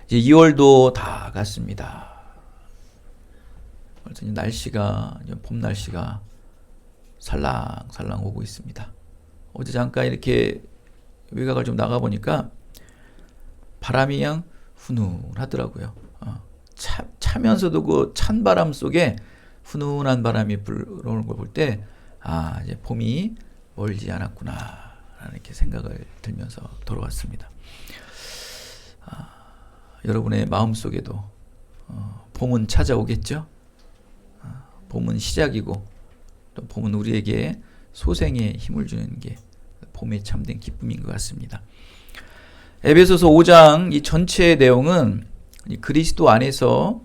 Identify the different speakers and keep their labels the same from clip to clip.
Speaker 1: 이제 2월도 다 갔습니다. 날씨가, 봄 날씨가 살랑살랑 오고 있습니다. 어제 잠깐 이렇게 외곽을 좀 나가보니까 바람이 그냥 훈훈하더라고요. 차면서도 그 찬 바람 속에 훈훈한 바람이 불어오는 걸 볼 때, 이제 봄이 멀지 않았구나, 라는 이렇게 생각을 들면서 돌아왔습니다. 여러분의 마음 속에도 봄은 찾아오겠죠? 봄은 시작이고, 또 봄은 우리에게 소생의 힘을 주는 게 봄의 참된 기쁨인 것 같습니다. 에베소서 5장 이 전체의 내용은 그리스도 안에서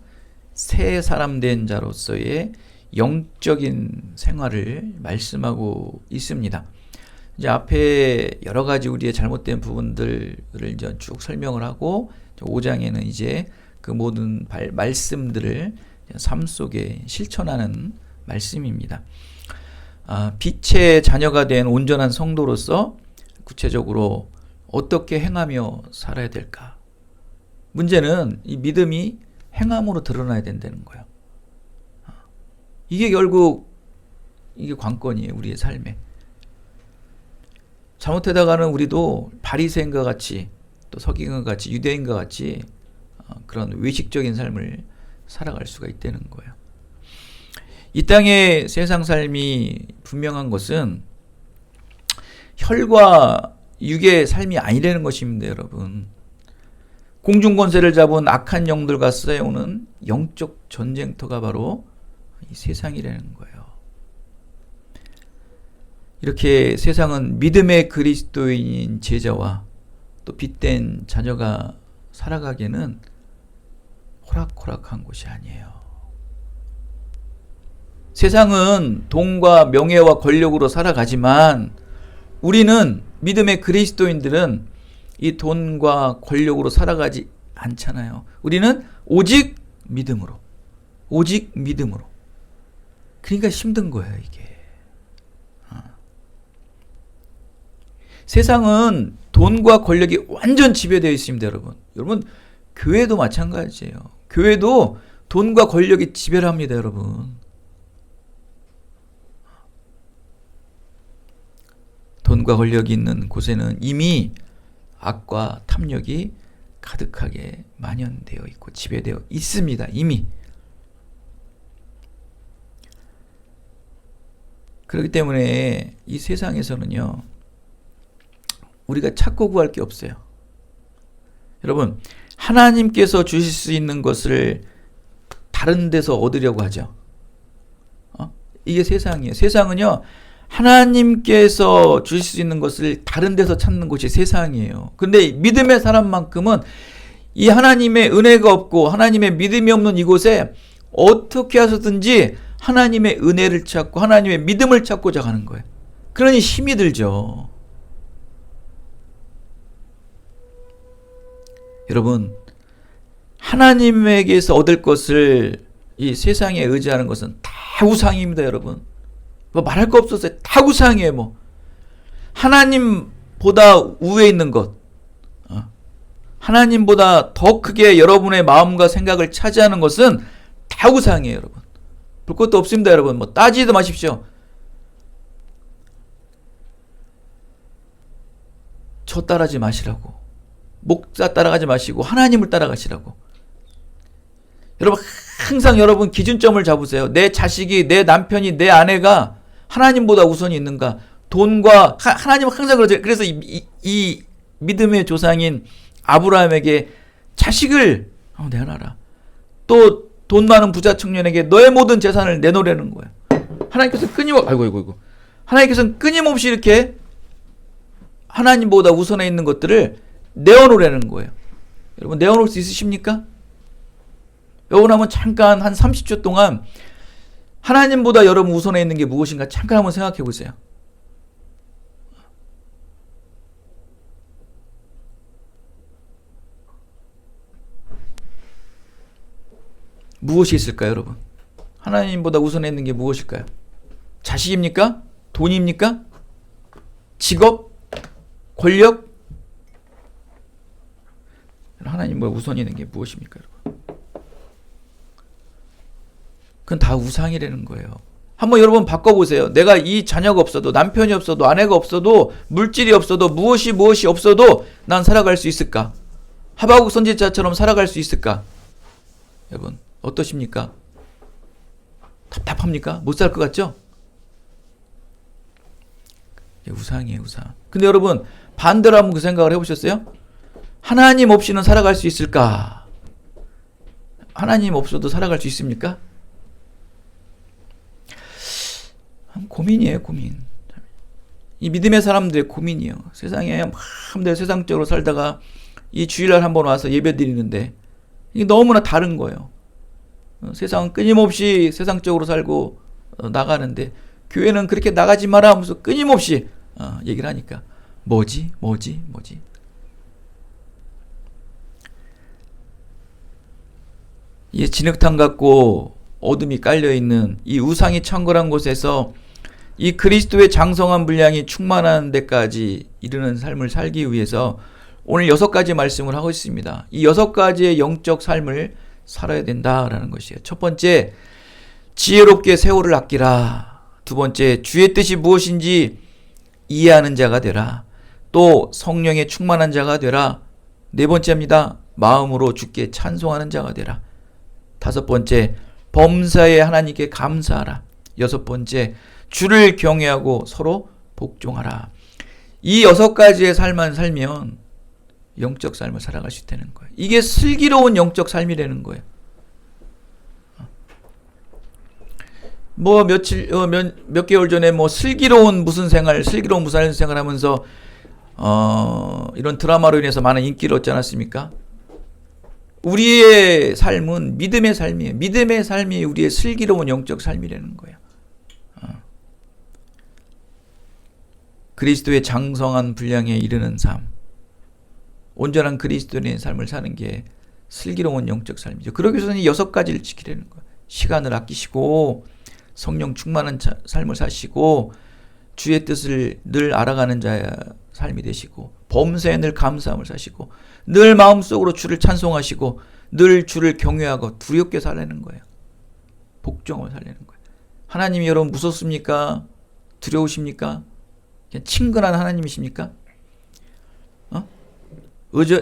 Speaker 1: 새 사람 된 자로서의 영적인 생활을 말씀하고 있습니다. 이제 앞에 여러 가지 우리의 잘못된 부분들을 이제 쭉 설명을 하고 5장에는 이제 그 모든 말씀들을 삶 속에 실천하는 말씀입니다. 빛의 자녀가 된 온전한 성도로서 구체적으로 어떻게 행하며 살아야 될까? 문제는 이 믿음이 행함으로 드러나야 된다는 거예요. 이게 결국 이게 관건이에요. 우리의 삶에. 잘못하다가는 우리도 바리새인과 같이 또 서기관과 같이 유대인과 같이 그런 외식적인 삶을 살아갈 수가 있다는 거예요. 이 땅의 세상 삶이 분명한 것은 혈과 육의 삶이 아니라는 것입니다, 여러분. 공중권세를 잡은 악한 영들과 싸워오는 영적 전쟁터가 바로 이 세상이라는 거예요. 이렇게 세상은 믿음의 그리스도인인 제자와 또 빛된 자녀가 살아가기에는 호락호락한 곳이 아니에요. 세상은 돈과 명예와 권력으로 살아가지만 우리는 믿음의 그리스도인들은 이 돈과 권력으로 살아가지 않잖아요. 우리는 오직 믿음으로. 오직 믿음으로. 그러니까 힘든 거예요, 이게. 세상은 돈과 권력이 완전 지배되어 있습니다, 여러분. 여러분, 교회도 마찬가지예요. 교회도 돈과 권력이 지배를 합니다, 여러분. 돈과 권력이 있는 곳에는 이미 악과 탐욕이 가득하게 만연되어 있고 지배되어 있습니다. 이미. 그렇기 때문에 이 세상에서는요, 우리가 찾고 구할 게 없어요. 여러분, 하나님께서 주실 수 있는 것을 다른 데서 얻으려고 하죠. 이게 세상이에요. 세상은요, 하나님께서 주실 수 있는 것을 다른 데서 찾는 곳이 세상이에요. 그런데 믿음의 사람만큼은 이 하나님의 은혜가 없고 하나님의 믿음이 없는 이곳에 어떻게 하서든지 하나님의 은혜를 찾고 하나님의 믿음을 찾고자 하는 거예요. 그러니 힘이 들죠. 여러분, 하나님에게서 얻을 것을 이 세상에 의지하는 것은 다 우상입니다, 여러분. 뭐 말할 거 없었어요. 다 우상이에요, 뭐. 하나님보다 우위에 있는 것. 하나님보다 더 크게 여러분의 마음과 생각을 차지하는 것은 다 우상이에요, 여러분. 볼 것도 없습니다, 여러분. 뭐 따지도 마십시오. 저 따라하지 마시라고. 목사 따라가지 마시고 하나님을 따라가시라고. 여러분, 항상 여러분 기준점을 잡으세요. 내 자식이, 내 남편이, 내 아내가 하나님보다 우선이 있는가? 돈과 하나님은 항상 그러죠. 그래서 이 믿음의 조상인 아브라함에게 자식을 내놔라. 또 돈 많은 부자 청년에게 너의 모든 재산을 내놓으라는 거예요. 하나님께서 하나님께서는 끊임없이 이렇게 하나님보다 우선에 있는 것들을 내어놓으라는 거예요. 여러분, 내어놓을 수 있으십니까? 여러분 한번 잠깐 한 30초 동안 하나님보다 여러분 우선에 있는 게 무엇인가 잠깐 한번 생각해 보세요. 무엇이 있을까요, 여러분? 하나님보다 우선에 있는 게 무엇일까요? 자식입니까? 돈입니까? 직업? 권력? 하나님보다 우선이 있는 게 무엇입니까, 여러분? 그건 다 우상이라는 거예요. 한번 여러분 바꿔보세요. 내가 이 자녀가 없어도, 남편이 없어도, 아내가 없어도, 물질이 없어도, 무엇이 없어도 난 살아갈 수 있을까? 하박국 선지자처럼 살아갈 수 있을까? 여러분 어떠십니까? 답답합니까? 못 살 것 같죠? 우상이에요, 우상. 근데 여러분 반대로 한번 그 생각을 해보셨어요? 하나님 없이는 살아갈 수 있을까? 하나님 없어도 살아갈 수 있습니까? 고민이에요, 고민. 이 믿음의 사람들의 고민이에요. 세상에 마음대로 세상적으로 살다가 이 주일날 한번 와서 예배 드리는데 이게 너무나 다른 거예요. 세상은 끊임없이 세상적으로 살고 나가는데 교회는 그렇게 나가지 마라 하면서 끊임없이 얘기를 하니까 뭐지? 이 진흙탕 같고 어둠이 깔려있는 이 우상이 창궐한 곳에서 이 그리스도의 장성한 분량이 충만한 데까지 이르는 삶을 살기 위해서 오늘 6가지 말씀을 하고 있습니다. 이 6가지의 영적 삶을 살아야 된다라는 것이에요. 첫 번째, 지혜롭게 세월을 아끼라. 두 번째, 주의 뜻이 무엇인지 이해하는 자가 되라. 또 성령에 충만한 자가 되라. 네 번째입니다. 마음으로 주께 찬송하는 자가 되라. 다섯 번째, 범사에 하나님께 감사하라. 여섯 번째, 주를 경외하고 서로 복종하라. 이 6가지의 삶만 살면 영적 삶을 살아갈 수 있다는 거예요. 이게 슬기로운 영적 삶이라는 거예요. 뭐 몇 개월 전에 뭐 슬기로운 무슨 생활 하면서 이런 드라마로 인해서 많은 인기를 얻지 않았습니까? 우리의 삶은 믿음의 삶이에요. 믿음의 삶이 우리의 슬기로운 영적 삶이라는 거예요. 그리스도의 장성한 분량에 이르는 삶, 온전한 그리스도인의 삶을 사는 게 슬기로운 영적 삶이죠. 그러기 위해서는 이 6가지를 지키려는 거예요. 시간을 아끼시고 성령 충만한 삶을 사시고 주의 뜻을 늘 알아가는 자의 삶이 되시고 범사에 늘 감사함을 사시고 늘 마음속으로 주를 찬송하시고 늘 주를 경외하고 두렵게 살려는 거예요. 복종을 살려는 거예요. 하나님이 여러분 무섭습니까? 두려우십니까? 그냥 친근한 하나님이십니까?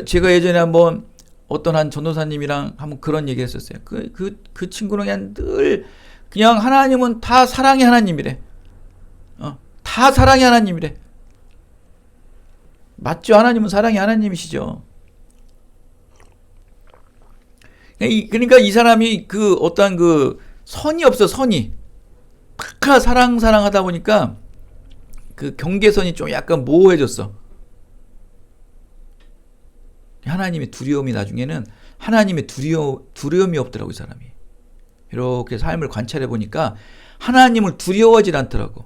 Speaker 1: 제가 예전에 한번 어떤 한 전도사님이랑 한번 그런 얘기 했었어요. 그 친구는 그냥 늘 그냥 하나님은 다 사랑의 하나님이래. 다 사랑의 하나님이래. 맞죠? 하나님은 사랑의 하나님이시죠. 그러니까 이 사람이 그 어떠한 그 선이 없어, 선이. 탁 사랑하다 보니까 그 경계선이 좀 약간 모호해졌어. 하나님의 두려움이 나중에는 하나님의 두려움이 없더라고, 이 사람이. 이렇게 삶을 관찰해 보니까 하나님을 두려워하지 않더라고.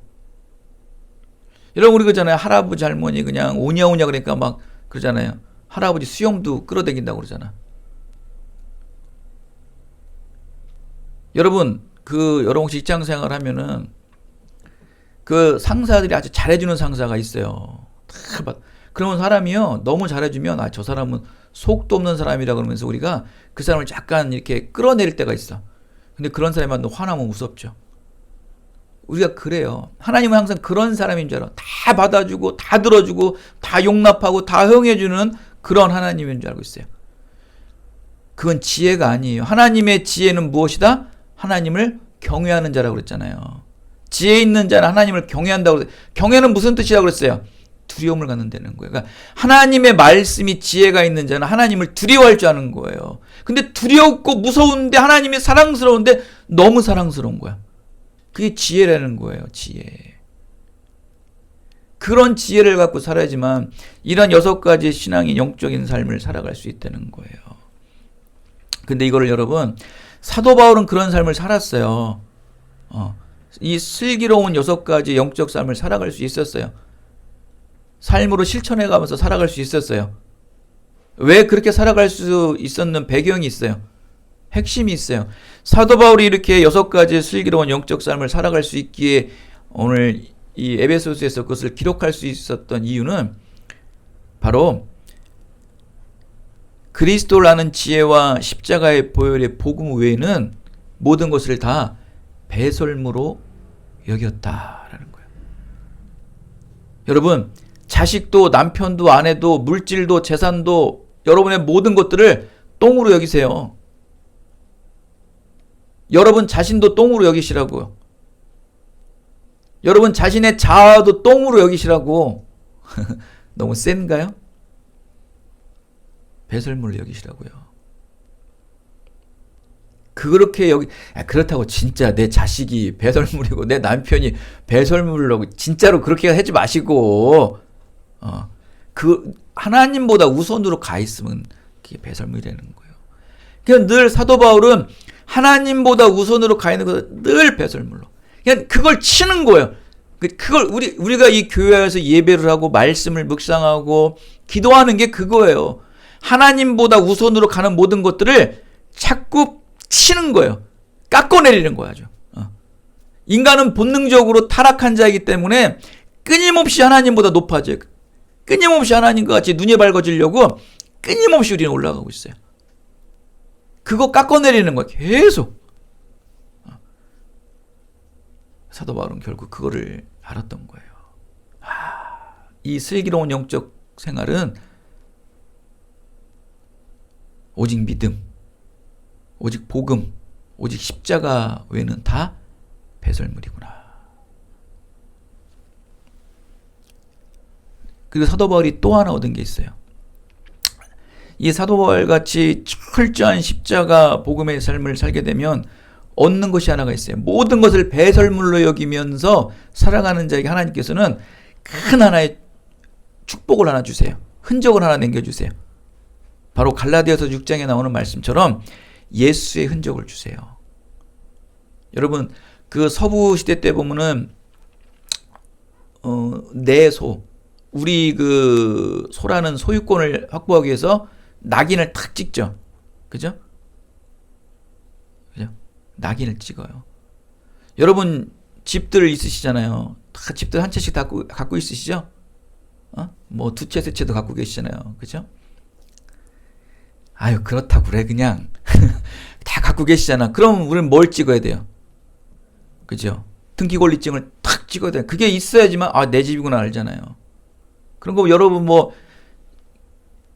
Speaker 1: 여러분, 우리 그러잖아요. 할아버지 할머니 그냥 오냐오냐 그러니까 막 그러잖아요. 할아버지 수염도 끌어당긴다고 그러잖아. 여러분, 여러분 혹시 직장 생활 하면은 그 상사들이 아주 잘해주는 상사가 있어요. 그러면 사람이요, 너무 잘해주면 저 사람은 속도 없는 사람이라 그러면서 우리가 그 사람을 약간 이렇게 끌어내릴 때가 있어. 근데 그런 사람한테 화나면 무섭죠. 우리가 그래요. 하나님은 항상 그런 사람인 줄 알아. 다 받아주고 다 들어주고 다 용납하고 다 허용해주는 그런 하나님인 줄 알고 있어요. 그건 지혜가 아니에요. 하나님의 지혜는 무엇이다? 하나님을 경외하는 자라고 그랬잖아요. 지혜 있는 자는 하나님을 경외한다고 그랬어요. 경외는 무슨 뜻이라고 그랬어요? 두려움을 갖는다는 거예요. 그러니까 하나님의 말씀이 지혜가 있는 자는 하나님을 두려워할 줄 아는 거예요. 근데 두렵고 무서운데 하나님이 사랑스러운데 너무 사랑스러운 거야. 그게 지혜라는 거예요. 지혜. 그런 지혜를 갖고 살아야지만 이런 6가지 신앙의 영적인 삶을 살아갈 수 있다는 거예요. 근데 이거를 여러분, 사도 바울은 그런 삶을 살았어요. 이 슬기로운 6가지 영적 삶을 살아갈 수 있었어요. 삶으로 실천해 가면서 살아갈 수 있었어요. 왜 그렇게 살아갈 수 있었는 배경이 있어요. 핵심이 있어요. 사도 바울이 이렇게 6가지 슬기로운 영적 삶을 살아갈 수 있기에 오늘 이 에베소서에서 그것을 기록할 수 있었던 이유는 바로 그리스도라는 지혜와 십자가의 보혈의 복음 외에는 모든 것을 다 배설물로 여겼다라는 거예요. 여러분, 자식도 남편도 아내도 물질도 재산도 여러분의 모든 것들을 똥으로 여기세요. 여러분 자신도 똥으로 여기시라고요. 여러분 자신의 자아도 똥으로 여기시라고. 너무 센가요? 배설물로 여기시라고요. 그렇게 그렇다고 진짜 내 자식이 배설물이고 내 남편이 배설물이라고 진짜로 그렇게 하지 마시고, 하나님보다 우선으로 가 있으면 그게 배설물이라는 거예요. 그냥 늘 사도 바울은 하나님보다 우선으로 가 있는 것을 늘 배설물로. 그냥 그걸 치는 거예요. 그걸 우리가 이 교회에서 예배를 하고 말씀을 묵상하고 기도하는 게 그거예요. 하나님보다 우선으로 가는 모든 것들을 자꾸 치는 거예요. 깎아내리는 거야, 아주. 인간은 본능적으로 타락한 자이기 때문에 끊임없이 하나님보다 높아져요. 끊임없이 하나님과 같이 눈이 밝아지려고 끊임없이 우리는 올라가고 있어요. 그거 깎아내리는 거야, 계속. 사도 바울은 결국 그거를 알았던 거예요. 이 슬기로운 영적 생활은 오직 믿음, 오직 복음, 오직 십자가 외에는 다 배설물이구나. 그리고 사도 바울이 또 하나 얻은 게 있어요. 이 사도 바울 같이 철저한 십자가 복음의 삶을 살게 되면 얻는 것이 하나가 있어요. 모든 것을 배설물로 여기면서 살아가는 자에게 하나님께서는 큰 하나의 축복을 하나 주세요. 흔적을 하나 남겨주세요. 바로 갈라디아서 6장에 나오는 말씀처럼 예수의 흔적을 주세요. 여러분, 그 서부 시대 때 보면은 내 소, 우리 그 소라는 소유권을 확보하기 위해서 낙인을 탁 찍죠. 그죠? 그죠? 낙인을 찍어요. 여러분 집들 있으시잖아요. 다 집들 한 채씩 다 갖고 있으시죠? 뭐 두 채, 세 채도 갖고 계시잖아요. 그죠? 아유, 그렇다고 그래, 그냥. 다 갖고 계시잖아. 그럼 우리는 뭘 찍어야 돼요? 그죠? 등기권리증을 탁 찍어야 돼요. 그게 있어야지만, 내 집이구나 알잖아요. 그런 거 여러분 뭐,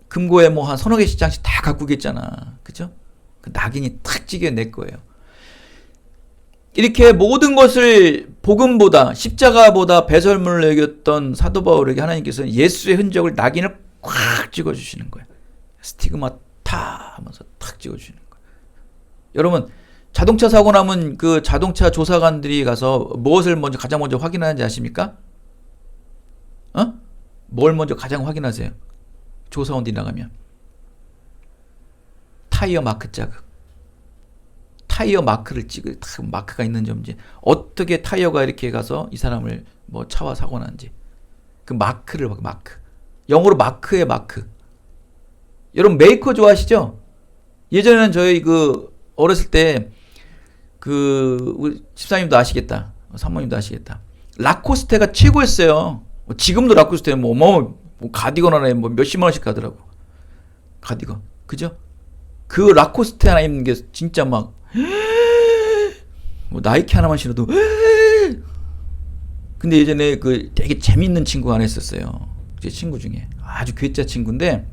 Speaker 1: 금고에 뭐 한 서너 개씩 장씩 다 갖고 계시잖아. 그죠? 그 낙인이 탁 찍여 내 거예요. 이렇게 모든 것을 복음보다, 십자가보다 배설물로 여겼던 사도 바울에게 하나님께서는 예수의 흔적을 낙인을 꽉 찍어주시는 거예요. 스티그마타 하면서 탁 찍어주시는 거예요. 여러분, 자동차 사고 나면 그 자동차 조사관들이 가서 무엇을 가장 먼저 확인하는지 아십니까? 뭘 먼저 가장 확인하세요? 조사원들이 나가면. 타이어 마크 자국. 타이어 마크를 찍을, 마크가 있는지 없는지, 어떻게 타이어가 이렇게 가서 이 사람을 뭐 차와 사고 났는지. 그 마크를, 마크. 영어로 마크의 마크. 여러분 메이커 좋아하시죠? 예전에는 저희 어렸을 때 우리 집사님도 아시겠다. 사모님도 아시겠다. 라코스테가 최고였어요. 지금도 라코스테 뭐 가디건 하나에 뭐 몇십만 원씩 가더라고. 가디건. 그죠? 그 라코스테 하나 입는 게 진짜 뭐 나이키 하나만 신어도. 근데 예전에 되게 재밌는 친구가 하나 있었어요. 제 친구 중에. 아주 괴짜 친구인데,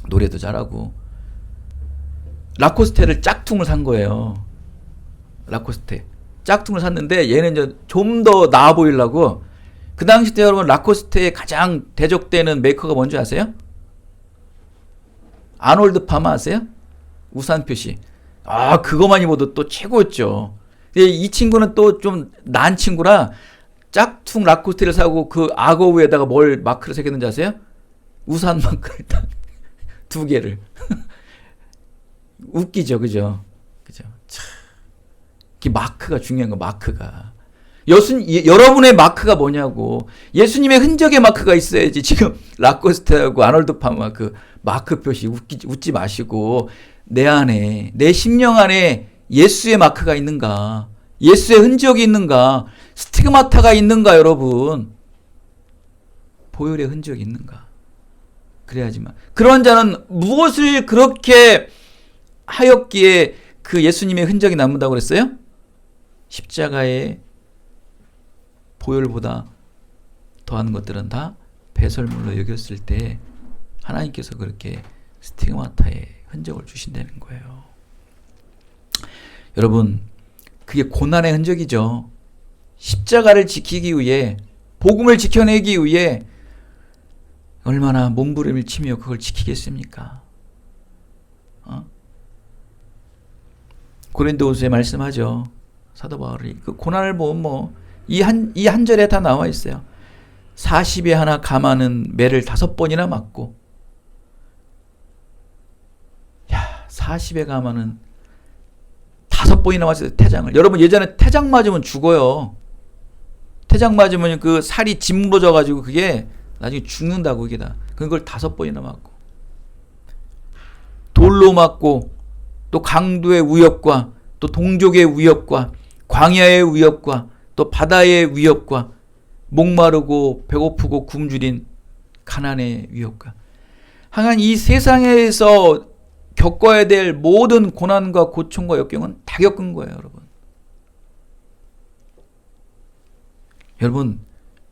Speaker 1: 노래도 잘하고. 라코스테를 짝퉁을 산 거예요. 라코스테. 짝퉁을 샀는데, 얘는 좀 더 나아 보이려고. 그 당시 때 여러분, 라코스테의 가장 대적되는 메이커가 뭔지 아세요? 아놀드 파마 아세요? 우산 표시. 그거만 입어도 또 최고였죠. 이 친구는 또 좀 나은 친구라 짝퉁 라코스테를 사고 그 악어 위에다가 뭘 마크를 새겼는지 아세요? 우산 마크를 딱 2개를. 웃기죠, 그죠? 그죠? 참. 그 마크가 중요한 거, 마크가. 여러분의 마크가 뭐냐고. 예수님의 흔적의 마크가 있어야지. 지금 라코스테하고 아놀드 파마 그 마크 표시 웃지 마시고, 내 안에, 내 심령 안에 예수의 마크가 있는가? 예수의 흔적이 있는가? 스티그마타가 있는가, 여러분? 보혈의 흔적이 있는가? 그래야지만. 그런 자는 무엇을 그렇게 하였기에 그 예수님의 흔적이 남는다고 그랬어요? 십자가의 보혈보다 더한 것들은 다 배설물로 여겼을 때 하나님께서 그렇게 스티그마타의 흔적을 주신다는 거예요. 여러분, 그게 고난의 흔적이죠. 십자가를 지키기 위해, 복음을 지켜내기 위해 얼마나 몸부림을 치며 그걸 지키겠습니까? 고린도후서에 말씀하죠. 사도 바울이 그 고난을 보면 이 한 절에 다 나와 있어요. 40에 하나 감하는 매를 5번이나 맞고, 40에 감하는 5번이나 맞았어요. 태장을. 여러분, 예전에 태장 맞으면 죽어요. 태장 맞으면 그 살이 짓물어져 가지고 그게 나중에 죽는다고. 그게 다. 그걸 5번이나 맞고, 돌로 맞고, 또 강도의 위협과, 또 동족의 위협과, 광야의 위협과, 또 바다의 위협과, 목마르고 배고프고 굶주린 가난의 위협과, 하여간 이 세상에서 겪어야 될 모든 고난과 고통과 역경은 다 겪은 거예요, 여러분. 여러분,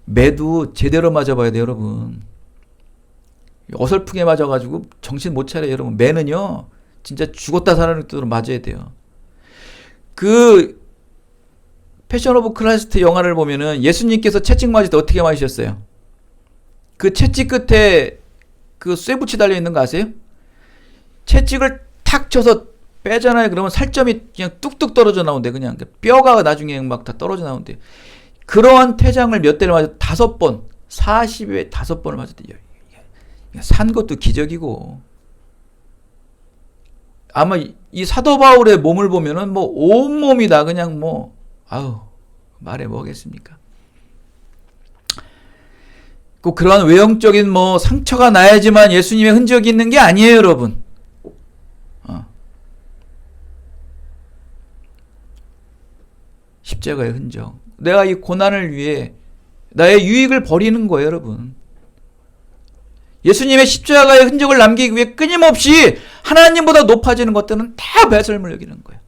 Speaker 1: 매도 제대로 맞아봐야 돼요, 여러분. 어설프게 맞아가지고 정신 못 차려요, 여러분. 매는요, 진짜 죽었다 살아날 때로 맞아야 돼요. 그 패션 오브 크라이스트 영화를 보면은 예수님께서 채찍 맞을 때 어떻게 맞으셨어요? 그 채찍 끝에 그 쇠붙이 달려 있는 거 아세요? 채찍을 탁 쳐서 빼잖아요. 그러면 살점이 그냥 뚝뚝 떨어져 나온대. 그냥 뼈가 나중에 막 다 떨어져 나온대. 그러한 태장을 몇 대를 맞아? 5번. 40에 5번을 맞았대. 산 것도 기적이고. 아마 이 사도 바울의 몸을 보면은 뭐 온몸이 다 그냥 뭐 아우, 말해 뭐겠습니까? 꼭 그러한 외형적인 뭐 상처가 나야지만 예수님의 흔적이 있는 게 아니에요, 여러분. 십자가의 흔적. 내가 이 고난을 위해 나의 유익을 버리는 거예요, 여러분. 예수님의 십자가의 흔적을 남기기 위해 끊임없이 하나님보다 높아지는 것들은 다 배설물 여기는 거예요.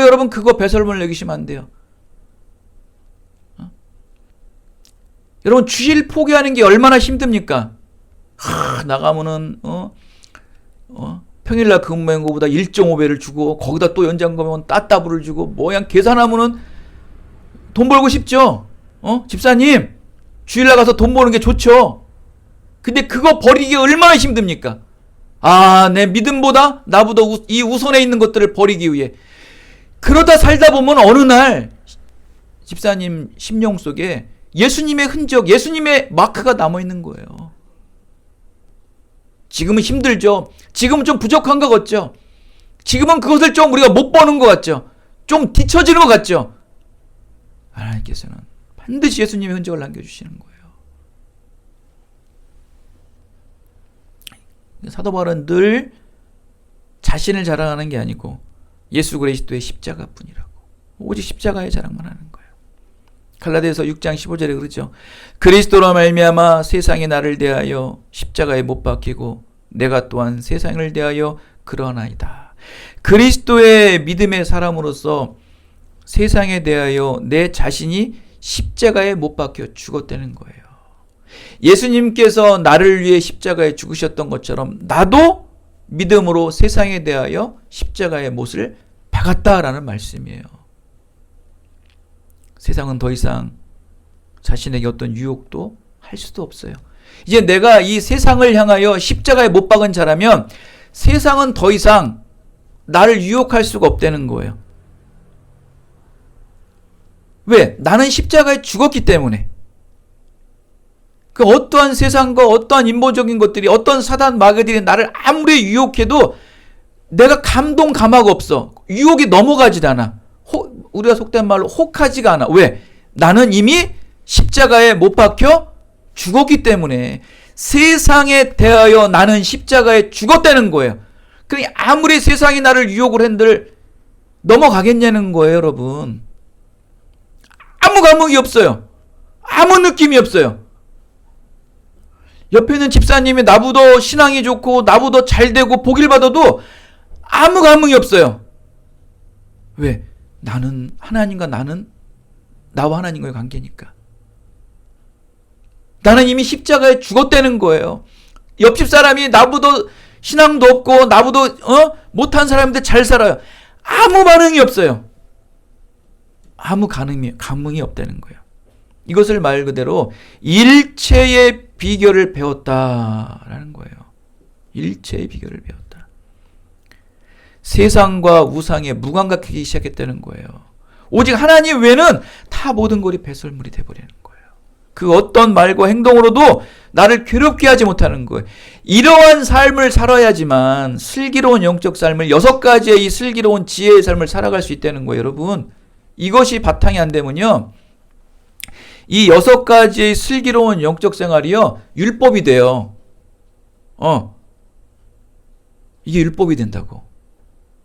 Speaker 1: 여러분, 그거 배설물 여기시면 안 돼요. 여러분, 주일 포기하는 게 얼마나 힘듭니까? 나가면은 평일날 근무한 거보다 1.5배를 주고, 거기다 또 연장 가면 따따블을 주고, 그냥 계산하면은 돈 벌고 싶죠? 집사님, 주일날 가서 돈 버는 게 좋죠? 근데 그거 버리기가 얼마나 힘듭니까? 내 믿음보다 나보다 이 우선에 있는 것들을 버리기 위해. 그러다 살다 보면 어느 날 집사님 심령 속에 예수님의 흔적, 예수님의 마크가 남아있는 거예요. 지금은 힘들죠. 지금은 좀 부족한 것 같죠. 지금은 그것을 좀 우리가 못 보는 것 같죠. 좀 뒤처지는 것 같죠. 하나님께서는 반드시 예수님의 흔적을 남겨주시는 거예요. 사도 바울은 늘 자신을 자랑하는 게 아니고 예수 그리스도의 십자가뿐이라고, 오직 십자가의 자랑만 하는 거예요. 갈라디아서 6장 15절에 그러죠. 그리스도로 말미암아 세상이 나를 대하여 십자가에 못 박히고 내가 또한 세상을 대하여 그러하나이다. 그리스도의 믿음의 사람으로서 세상에 대하여 내 자신이 십자가에 못 박혀 죽었다는 거예요. 예수님께서 나를 위해 십자가에 죽으셨던 것처럼 나도 믿음으로 세상에 대하여 십자가의 못을 박았다라는 말씀이에요. 세상은 더 이상 자신에게 어떤 유혹도 할 수도 없어요. 이제 내가 이 세상을 향하여 십자가에 못 박은 자라면 세상은 더 이상 나를 유혹할 수가 없다는 거예요. 왜? 나는 십자가에 죽었기 때문에. 그 어떠한 세상과 어떠한 인보적인 것들이, 어떤 사단 마귀들이 나를 아무리 유혹해도 내가 감화가 없어. 유혹이 넘어가지도 않아. 우리가 속된 말로 혹하지가 않아. 왜? 나는 이미 십자가에 못 박혀 죽었기 때문에. 세상에 대하여 나는 십자가에 죽었다는 거예요. 그러니 아무리 세상이 나를 유혹을 한들 넘어가겠냐는 거예요, 여러분. 아무 감흥이 없어요. 아무 느낌이 없어요. 옆에 있는 집사님이 나보다 신앙이 좋고 나보다 잘 되고 복일 받아도 아무 감흥이 없어요. 왜? 나는 하나님과 나는 나와 하나님과의 관계니까. 나는 이미 십자가에 죽었다는 거예요. 옆집 사람이 나보다 신앙도 없고 나보다 못한 사람인데 잘 살아요. 아무 반응이 없어요. 아무 감흥이 없다는 거예요. 이것을 말 그대로 일체의 비결을 배웠다라는 거예요. 일체의 비결을 배웠다. 세상과 우상에 무감각하기 시작했다는 거예요. 오직 하나님 외에는 다 모든 것이 배설물이 돼버리는 거예요. 그 어떤 말과 행동으로도 나를 괴롭게 하지 못하는 거예요. 이러한 삶을 살아야지만 슬기로운 영적 삶을 6가지의 이 슬기로운 지혜의 삶을 살아갈 수 있다는 거예요. 여러분, 이것이 바탕이 안 되면요, 이 6가지의 슬기로운 영적 생활이요, 율법이 돼요. 이게 율법이 된다고.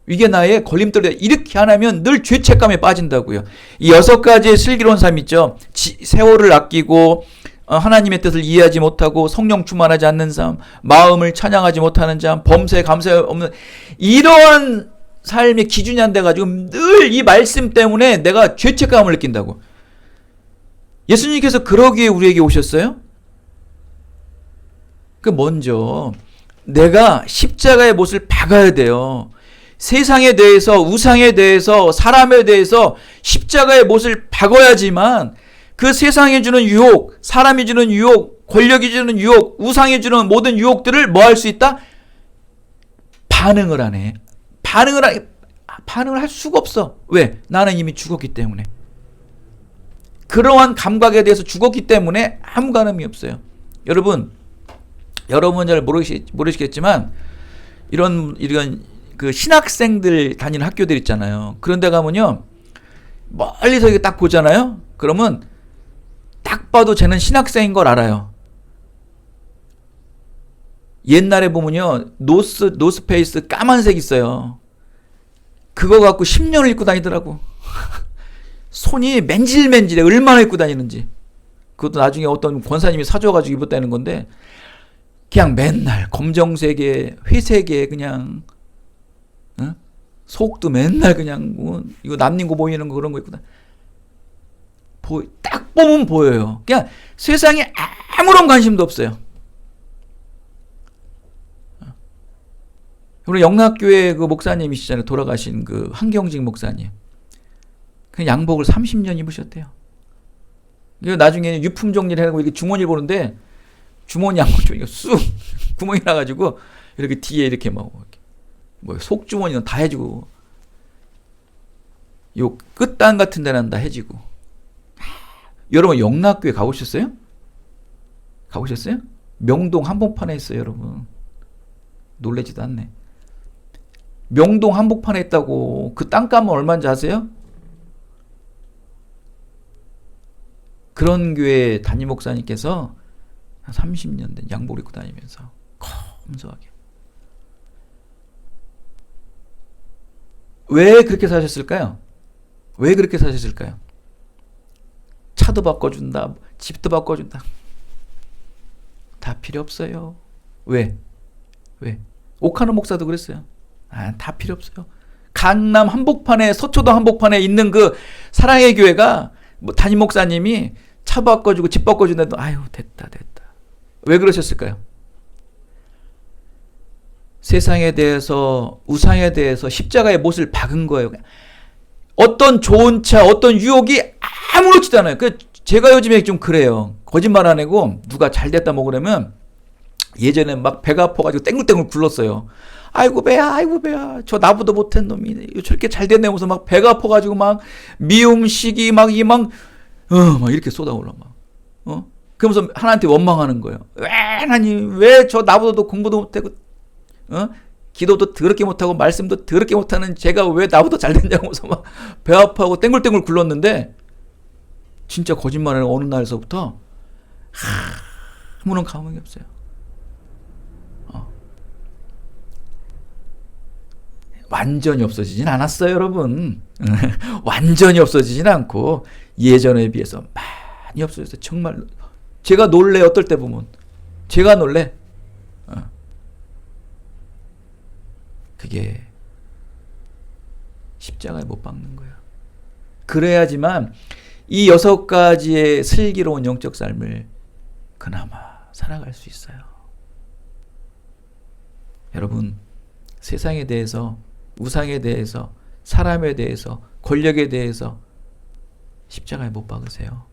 Speaker 1: 이게 나의 걸림돌이다. 이렇게 안 하면 늘 죄책감에 빠진다고요. 이 6가지의 슬기로운 삶 있죠. 세월을 아끼고 하나님의 뜻을 이해하지 못하고 성령 충만하지 않는 삶, 마음을 찬양하지 못하는 삶, 범사에 감사 없는 이러한 삶의 기준이 안 돼가지고 늘 이 말씀 때문에 내가 죄책감을 느낀다고. 예수님께서 그러기에 우리에게 오셨어요? 먼저 내가 십자가의 못을 박아야 돼요. 세상에 대해서, 우상에 대해서, 사람에 대해서 십자가의 못을 박아야지만 그 세상이 주는 유혹, 사람이 주는 유혹, 권력이 주는 유혹, 우상이 주는 모든 유혹들을 뭐 할 수 있다? 반응을 하네. 반응을 할 수가 없어. 왜? 나는 이미 죽었기 때문에. 그러한 감각에 대해서 죽었기 때문에 아무 감흥이 없어요. 여러분은 잘 모르시겠지만 이런 그 신학생들 다니는 학교들 있잖아요. 그런 데 가면요, 멀리서 이렇게 딱 보잖아요. 그러면 딱 봐도 쟤는 신학생인 걸 알아요. 옛날에 보면요, 노스페이스 까만색 있어요. 그거 갖고 10년을 입고 다니더라고. 손이 맨질맨질해. 얼마나 입고 다니는지. 그것도 나중에 어떤 권사님이 사줘가지고 입었다는 건데, 그냥 맨날 검정색에 회색에 그냥 속도 맨날 그냥 이거 남는 거 보이는 거 그런 거 입고 딱 보면 보여요. 그냥 세상에 아무런 관심도 없어요. 우리 영락교회 그 목사님이시잖아요. 돌아가신 그 한경직 목사님. 그 양복을 30년 입으셨대요. 나중에 유품 정리를 해가지고 이렇게 주머니를 보는데 주머니 양복 쪽에 쑥 구멍이 나가지고 이렇게 뒤에 이렇게 뭐 속주머니는 다 해지고 요 끝단 같은 데는 다 해지고. 여러분 영락교회 가보셨어요? 가보셨어요? 명동 한복판에 있어요, 여러분. 놀라지도 않네. 명동 한복판에 있다고. 그 땅값은 얼마인지 아세요? 그런 교회 담임 목사님께서 한 30년 된 양복 입고 다니면서 검소하게. 왜 그렇게 사셨을까요? 왜 그렇게 사셨을까요? 차도 바꿔준다, 집도 바꿔준다. 다 필요 없어요. 왜? 오카노 목사도 그랬어요. 다 필요 없어요. 강남 한복판에, 서초동 한복판에 있는 그 사랑의 교회가 담임 목사님이 차 바꿔주고 집 바꿔준다도 아유 됐다. 왜 그러셨을까요? 세상에 대해서, 우상에 대해서 십자가의 못을 박은 거예요. 어떤 좋은 차, 어떤 유혹이 아무렇지도 않아요. 제가 요즘에 좀 그래요. 거짓말 안 하고 누가 잘 됐다 뭐 그러면 예전에 막 배가 아파가지고 땡글땡글 굴렀어요. 아이고 배야. 저 나보다 못한 놈이 저렇게 잘 됐네 하면서 막 배가 아파가지고 막 미움, 시기 막 이렇게 쏟아올라 막. 그러면서 하나님한테 원망하는 거예요. 왜 하나님, 왜 저 나보다도 공부도 못하고 기도도 더럽게 못하고 말씀도 더럽게 못하는 제가 왜 나보다 잘 됐냐고 하면서 막 배 아파하고 땡글땡글 굴렀는데, 진짜 거짓말하는 어느 날서부터 아무런 감흥이 없어요. 완전히 없어지진 않았어요, 여러분. 완전히 없어지진 않고 예전에 비해서 많이 없어졌어요. 정말로. 제가 놀래요, 어떨 때 보면. 제가 놀래. 그게 십자가에 못 박는 거예요. 그래야지만 이 6가지의 슬기로운 영적 삶을 그나마 살아갈 수 있어요. 여러분, 세상에 대해서, 우상에 대해서, 사람에 대해서, 권력에 대해서 십자가에 못 박으세요.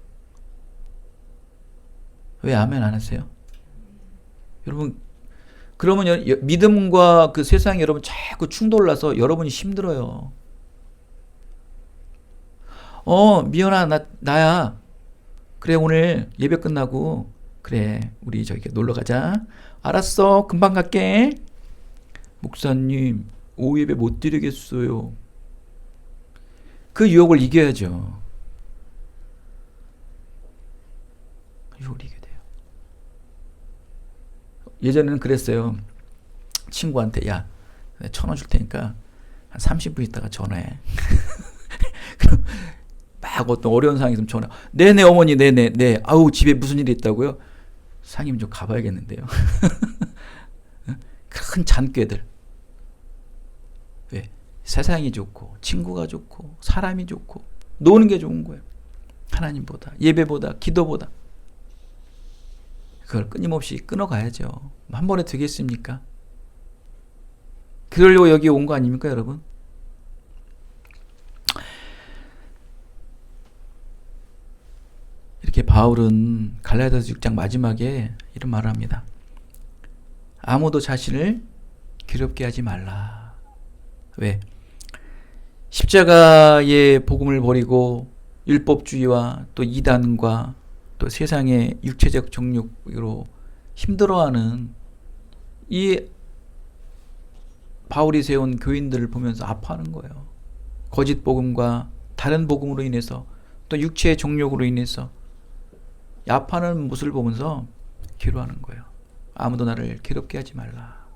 Speaker 1: 왜 아멘 안 하세요? 여러분, 그러면 믿음과 그 세상이 여러분 자꾸 충돌나서 여러분이 힘들어요. 미연아, 나야. 그래, 오늘 예배 끝나고, 그래, 우리 저기 놀러 가자. 알았어, 금방 갈게. 목사님, 오후 예배 못 드리겠어요. 그 유혹을 이겨야죠. 유혹을 이겨야 돼요. 예전에는 그랬어요. 친구한테, 야, 1,000원 줄 테니까 한 30분 있다가 전화해. 그럼 막 어떤 어려운 상황이 있으면 전화. 네네 어머니, 네네, 네. 아우, 집에 무슨 일이 있다고요? 상임 좀 가봐야겠는데요. 큰 잔꾀들. 왜? 세상이 좋고, 친구가 좋고, 사람이 좋고, 노는 게 좋은 거예요. 하나님보다, 예배보다, 기도보다. 그걸 끊임없이 끊어가야죠. 한 번에 되겠습니까? 그러려고 여기 온 거 아닙니까, 여러분? 이렇게 바울은 갈라디아서 6장 마지막에 이런 말을 합니다. 아무도 자신을 괴롭게 하지 말라. 왜? 십자가의 복음을 버리고 율법주의와 또 이단과 또 세상의 육체적 정욕으로 힘들어하는 이 바울이 세운 교인들을 보면서 아파하는 거예요. 거짓 복음과 다른 복음으로 인해서 또 육체의 정욕으로 인해서 아파하는 모습을 보면서 괴로워하는 거예요. 아무도 나를 괴롭게 하지 말라.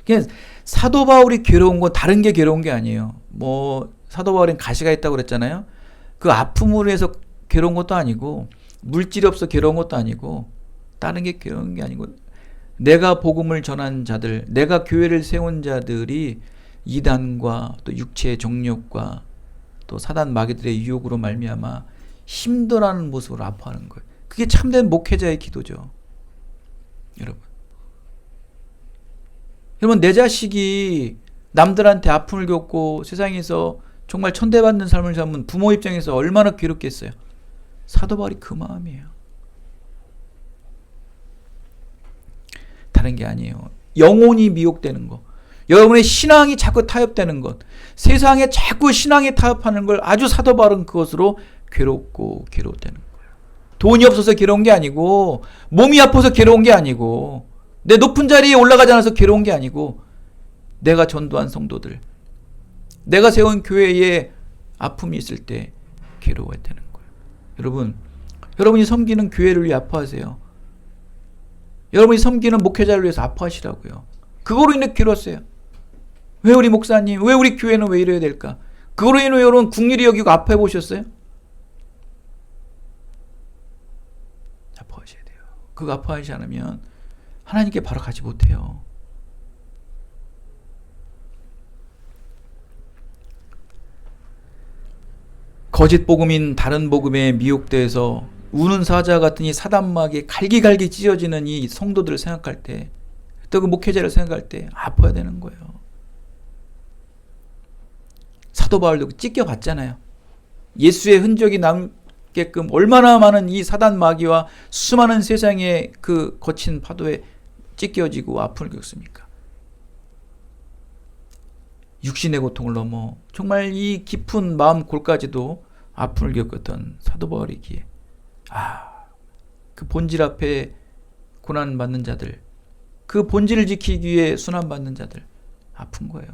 Speaker 1: 그냥 사도 바울이 괴로운 건 다른 게 괴로운 게 아니에요. 뭐 사도 바울은 가시가 있다고 그랬잖아요. 그 아픔으로 해서 괴로운 것도 아니고 물질이 없어 괴로운 것도 아니고 다른 게 괴로운 게 아니고 내가 복음을 전한 자들, 내가 교회를 세운 자들이 이단과 또 육체의 정욕과 또 사단 마귀들의 유혹으로 말미암아 힘들어하는 모습으로 아파하는 거예요. 그게 참된 목회자의 기도죠. 여러분, 내 자식이 남들한테 아픔을 겪고 세상에서 정말 천대받는 삶을 살면 부모 입장에서 얼마나 괴롭겠어요. 사도 바울이 그 마음이에요. 다른 게 아니에요. 영혼이 미혹되는 거, 여러분의 신앙이 자꾸 타협되는 것, 세상에 자꾸 신앙이 타협하는 걸 아주 사도 바울은 그것으로 괴롭고 괴롭다는 거예요. 돈이 없어서 괴로운 게 아니고, 몸이 아파서 괴로운 게 아니고, 내 높은 자리에 올라가지 않아서 괴로운 게 아니고, 내가 전도한 성도들, 내가 세운 교회에 아픔이 있을 때 괴로워했다는 거예요. 여러분, 여러분이 섬기는 교회를 위해 아파하세요. 여러분이 섬기는 목회자를 위해서 아파하시라고요. 그거로 인해 괴로웠어요. 왜 우리 목사님, 왜 우리 교회는 왜 이래야 될까? 그거로 인해 여러분 국리를 여기고 아파해 보셨어요? 아파하셔야 돼요. 그거 아파하지 않으면 하나님께 바로 가지 못해요. 거짓 복음인 다른 복음에 미혹돼서 우는 사자 같은 이 사단막에 갈기갈기 찢어지는 이 성도들을 생각할 때, 또 그 목회자를 생각할 때 아파야 되는 거예요. 사도 바울도 찢겨봤잖아요. 예수의 흔적이 남게끔 얼마나 많은 이 사단 마귀와 수많은 세상의 그 거친 파도에 찢겨지고 아픔을 겪습니까? 육신의 고통을 넘어 정말 이 깊은 마음 골까지도 아픔을 겪었던 사도 바울이기에 그 본질 앞에 고난받는 자들, 그 본질을 지키기 위해 순환받는 자들 아픈 거예요.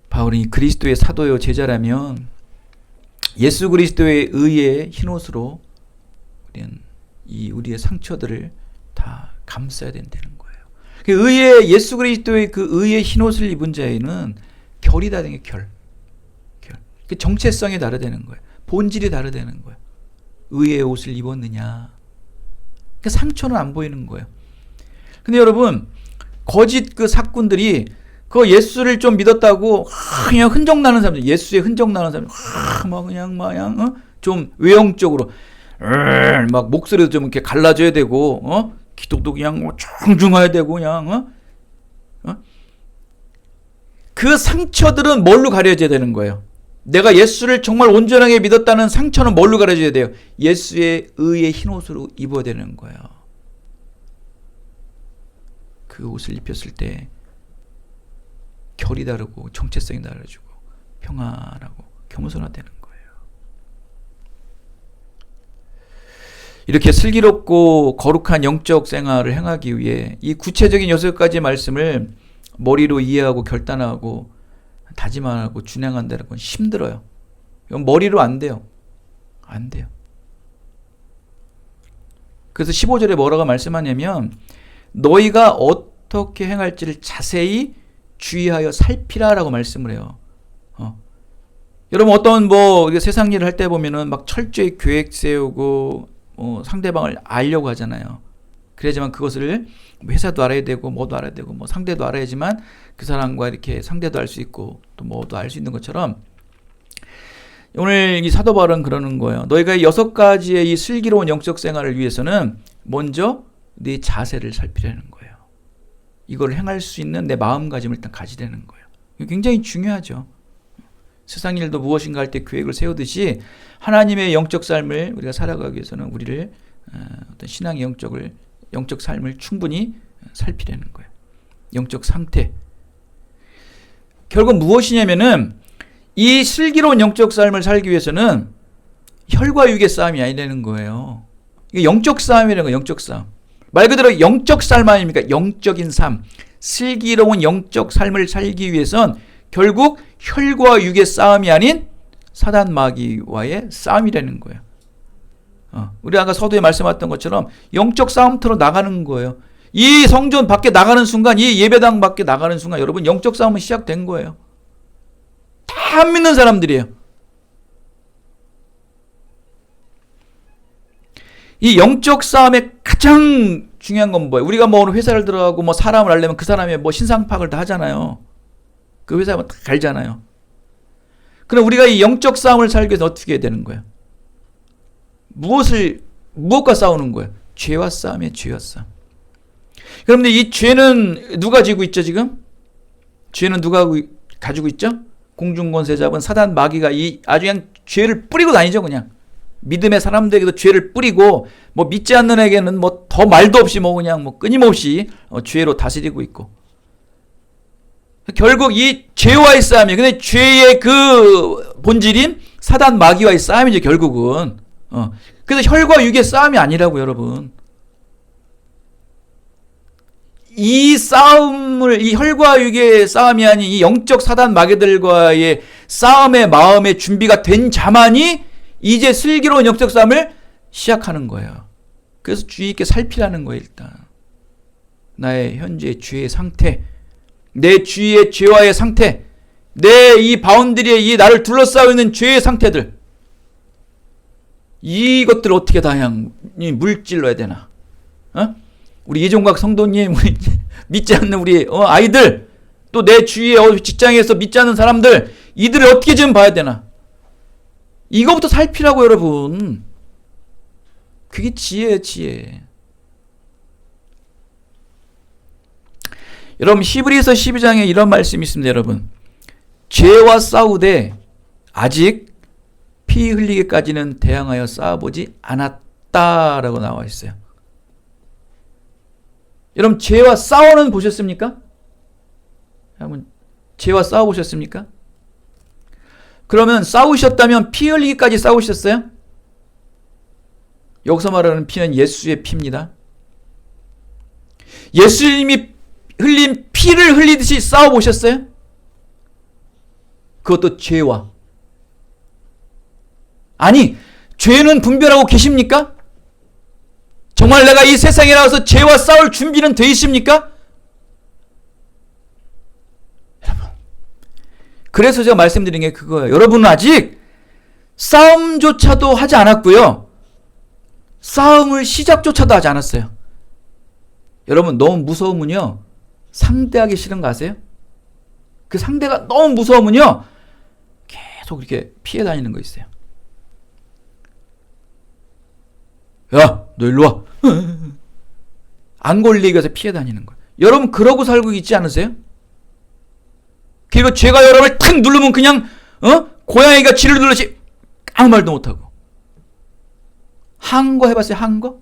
Speaker 1: 바울이 그리스도의 사도요 제자라면 예수 그리스도의 의의 흰옷으로 우리의 상처들을 다 감싸야 된다는 거예요. 예수 그리스도의 그 의의 흰옷을 입은 자에는 결이 다른 게 결. 정체성이 다르다는 거예요. 본질이 다르다는 거예요. 의의 옷을 입었느냐. 그 상처는 안 보이는 거예요. 근데 여러분, 거짓 그 사꾼들이 그 예수를 좀 믿었다고 그냥 흔적 나는 사람들, 예수의 흔적 나는 사람들, 막 그냥 좀 외형적으로 막 목소리도 좀 이렇게 갈라져야 되고, 기도도 그냥 중중해야 되고, 그냥 그 상처들은 뭘로 가려져야 되는 거예요? 내가 예수를 정말 온전하게 믿었다는 상처는 뭘로 가려져야 돼요? 예수의 의의 흰 옷으로 입어야 되는 거예요. 그 옷을 입혔을 때 결이 다르고 정체성이 달라지고 평안하고 겸손화되는 거예요. 이렇게 슬기롭고 거룩한 영적 생활을 행하기 위해 이 구체적인 6가지 말씀을 머리로 이해하고 결단하고 다짐하고 준행한다는 건 힘들어요. 이건 머리로 안 돼요. 안 돼요. 그래서 15절에 뭐라고 말씀하냐면 너희가 어떻게 행할지를 자세히 주의하여 살피라라고 말씀을 해요. 여러분 어떤 세상 일을 할 때 보면은 막 철저히 계획 세우고 상대방을 알려고 하잖아요. 그래야지만 그것을 회사도 알아야 되고 뭐도 알아야 되고 상대도 알아야지만 그 사람과 이렇게 상대도 알 수 있고 또 뭐도 알 수 있는 것처럼 오늘 이 사도 바울은 그러는 거예요. 너희가 6가지의 이 슬기로운 영적 생활을 위해서는 먼저 네 자세를 살피려는 거예요. 이걸 행할 수 있는 내 마음가짐을 일단 가지려는 거예요. 이거 굉장히 중요하죠. 세상 일도 무엇인가 할 때 계획을 세우듯이 하나님의 영적 삶을 우리가 살아가기 위해서는 우리를 어떤 신앙의 영적 삶을 충분히 살피려는 거예요. 영적 상태. 결국 무엇이냐면은 이 슬기로운 영적 삶을 살기 위해서는 혈과 육의 싸움이 아니라는 거예요. 이게 영적 싸움이라는 거예요. 영적 싸움. 말 그대로 영적 삶 아닙니까? 영적인 삶. 슬기로운 영적 삶을 살기 위해선 결국 혈과 육의 싸움이 아닌 사단 마귀와의 싸움이라는 거예요. 우리 아까 서두에 말씀하셨던 것처럼 영적 싸움터로 나가는 거예요. 이 성전 밖에 나가는 순간, 이 예배당 밖에 나가는 순간 여러분 영적 싸움은 시작된 거예요. 다 안 믿는 사람들이에요. 이 영적 싸움의 가장 중요한 건 뭐예요? 우리가 오늘 회사를 들어가고 사람을 알려면 그 사람의 신상 파악을 다 하잖아요. 그 회사만 다 갈잖아요. 그럼 우리가 이 영적 싸움을 살기 위해서 어떻게 해야 되는 거예요? 무엇과 싸우는 거예요? 죄와 싸움이에요. 죄와 싸움. 그런데 이 죄는 누가 지고 있죠 지금? 죄는 누가 가지고 있죠? 공중권세 잡은 사단 마귀가 아주 그냥 죄를 뿌리고 다니죠. 그냥 믿음의 사람들에게도 죄를 뿌리고 믿지 않는 에게는 더 말도 없이 그냥 끊임없이 죄로 다스리고 있고 결국 이 죄와의 싸움이에요. 근데 죄의 그 본질인 사단 마귀와의 싸움이죠 결국은. 그래서 혈과 육의 싸움이 아니라고 여러분. 이 싸움을 이 혈과 육의 싸움이 아닌 이 영적 사단 마귀들과의 싸움의 마음의 준비가 된 자만이 이제 슬기로운 영적 싸움을 시작하는 거예요. 그래서 주의 있게 살피라는 거예요. 일단 나의 현재 죄의 상태, 내 주위의 죄와의 상태, 내 이 바운드리에 이 나를 둘러싸고 있는 죄의 상태들, 이것들을 어떻게 다 그냥 물질러야 되나? 우리 이종각 성도님, 우리 믿지 않는 우리 아이들, 또 내 주위에 직장에서 믿지 않는 사람들, 이들을 어떻게 좀 봐야 되나? 이거부터 살피라고 여러분. 그게 지혜예요, 지혜. 여러분 히브리서 12장에 이런 말씀이 있습니다. 여러분 죄와 싸우되 아직 피 흘리기까지는 대항하여 싸워보지 않았다라고 나와 있어요. 여러분 죄와 싸워는 보셨습니까? 여러분 죄와 싸워보셨습니까? 그러면 싸우셨다면 피 흘리기까지 싸우셨어요? 여기서 말하는 피는 예수의 피입니다. 예수님이 흘린 피를 흘리듯이 싸워보셨어요? 그것도 죄와. 아니, 죄는 분별하고 계십니까? 정말 내가 이 세상에 나와서 죄와 싸울 준비는 돼 있습니까? 여러분, 그래서 제가 말씀드린 게 그거예요. 여러분은 아직 싸움조차도 하지 않았고요. 싸움을 시작조차도 하지 않았어요. 여러분, 너무 무서우면요, 상대하기 싫은 거 아세요? 그 상대가 너무 무서우면요, 계속 이렇게 피해 다니는 거 있어요. 야, 너 일로 와. 안 걸리게 해서 피해 다니는 거예요. 여러분, 그러고 살고 있지 않으세요? 그리고 죄가 여러분을 탁 누르면 그냥 고양이가 쥐를 눌렀지 아무 말도 못하고. 한 거 해봤어요? 한 거?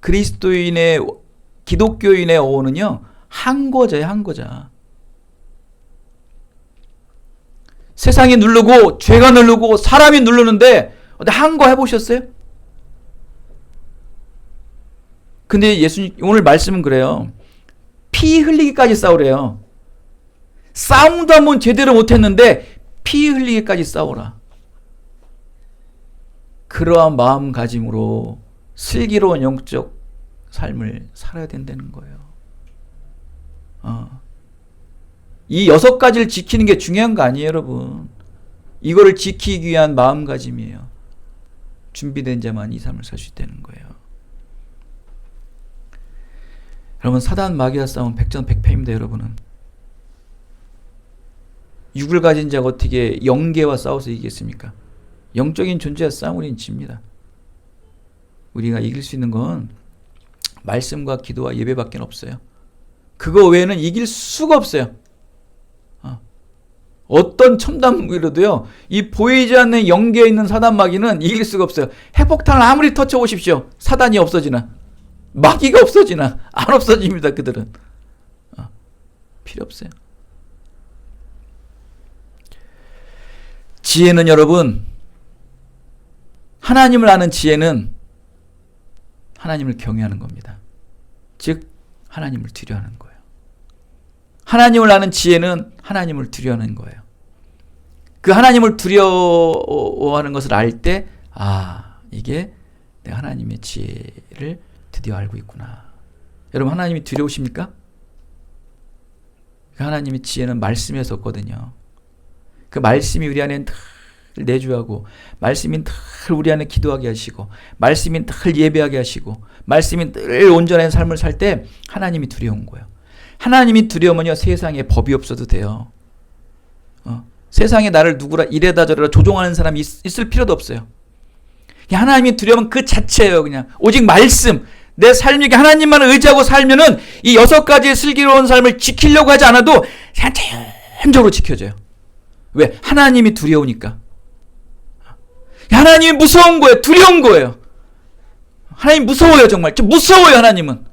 Speaker 1: 그리스도인의, 기독교인의 어원은요, 한 거자예요. 한 거자. 세상이 누르고 죄가 누르고 사람이 누르는데 한 거 해보셨어요? 근데 예수님 오늘 말씀은 그래요. 피 흘리기까지 싸우래요. 싸움도 한번 제대로 못했는데 피 흘리기까지 싸우라. 그러한 마음가짐으로 슬기로운 영적 삶을 살아야 된다는 거예요. 이 6가지를 지키는 게 중요한 거 아니에요, 여러분. 이거를 지키기 위한 마음가짐이에요. 준비된 자만 이 삶을 살 수 있다는 거예요. 여러분, 사단 마귀와 싸움 백전백패입니다. 여러분은 육을 가진 자가 어떻게 영계와 싸워서 이기겠습니까? 영적인 존재와 싸움 우리는 집니다. 우리가 이길 수 있는 건 말씀과 기도와 예배밖에 없어요. 그거 외에는 이길 수가 없어요. 어떤 첨단 무기로도요, 이 보이지 않는 영계에 있는 사단 마귀는 이길 수가 없어요. 핵폭탄을 아무리 터쳐오십시오, 사단이 없어지나 마귀가 없어지나 안 없어집니다. 그들은 필요 없어요. 지혜는 여러분, 하나님을 아는 지혜는 하나님을 경외하는 겁니다. 즉 하나님을 두려워하는 거예요. 하나님을 아는 지혜는 하나님을 두려워하는 거예요. 그 하나님을 두려워하는 것을 알 때, 이게 내가 하나님의 지혜를 드디어 알고 있구나. 여러분, 하나님이 두려우십니까? 그 하나님의 지혜는 말씀에서 얻거든요. 그 말씀이 우리 안에 늘 내주하고, 말씀이 늘 우리 안에 기도하게 하시고, 말씀이 늘 예배하게 하시고, 말씀이 늘 온전한 삶을 살 때 하나님이 두려운 거예요. 하나님이 두려우면요, 세상에 법이 없어도 돼요. 세상에 나를 누구라 이래다 저래다 조종하는 사람이 있을 필요도 없어요. 하나님이 두려우면 그 자체예요. 그냥 오직 말씀, 내 삶이 하나님만 의지하고 살면은 이 6가지의 슬기로운 삶을 지키려고 하지 않아도 그냥 자연적으로 지켜져요. 왜? 하나님이 두려우니까. 하나님이 무서운 거예요. 두려운 거예요. 하나님 무서워요. 정말 무서워요. 하나님은.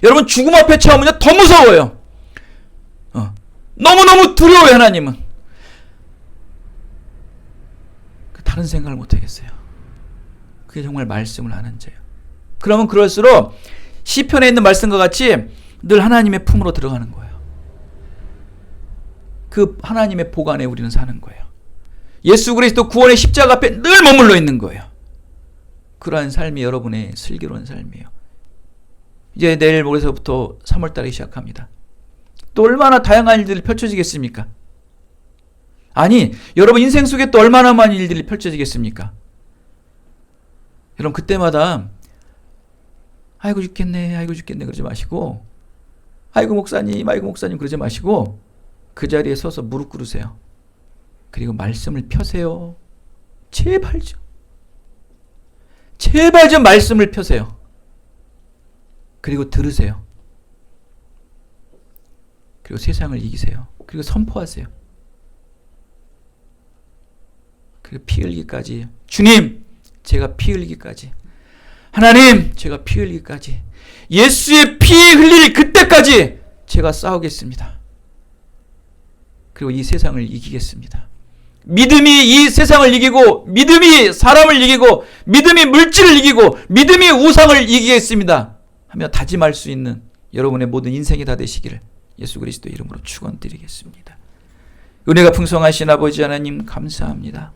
Speaker 1: 여러분, 죽음 앞에 처하면요 더 무서워요. 너무너무 두려워요. 하나님은. 다른 생각을 못 하겠어요. 그게 정말 말씀을 아는 자예요. 그러면 그럴수록 시편에 있는 말씀과 같이 늘 하나님의 품으로 들어가는 거예요. 그 하나님의 복 안에 우리는 사는 거예요. 예수 그리스도 구원의 십자가 앞에 늘 머물러 있는 거예요. 그러한 삶이 여러분의 슬기로운 삶이에요. 이제 내일 모레서부터 3월달이 시작합니다. 또 얼마나 다양한 일들이 펼쳐지겠습니까? 아니, 여러분 인생 속에 또 얼마나 많은 일들이 펼쳐지겠습니까? 여러분, 그때마다 아이고 죽겠네 그러지 마시고, 아이고 목사님 그러지 마시고, 그 자리에 서서 무릎 꿇으세요. 그리고 말씀을 펴세요. 제발 좀 말씀을 펴세요. 그리고 들으세요. 그리고 세상을 이기세요. 그리고 선포하세요. 그리고 피 흘리기까지, 주님 제가 피 흘리기까지, 하나님 제가 피 흘리기까지, 예수의 피 흘릴 그때까지 제가 싸우겠습니다. 그리고 이 세상을 이기겠습니다. 믿음이 이 세상을 이기고, 믿음이 사람을 이기고, 믿음이 물질을 이기고, 믿음이 우상을 이기겠습니다 하며 다짐할 수 있는 여러분의 모든 인생이 다 되시기를 예수 그리스도 이름으로 축원드리겠습니다. 은혜가 풍성하신 아버지 하나님 감사합니다.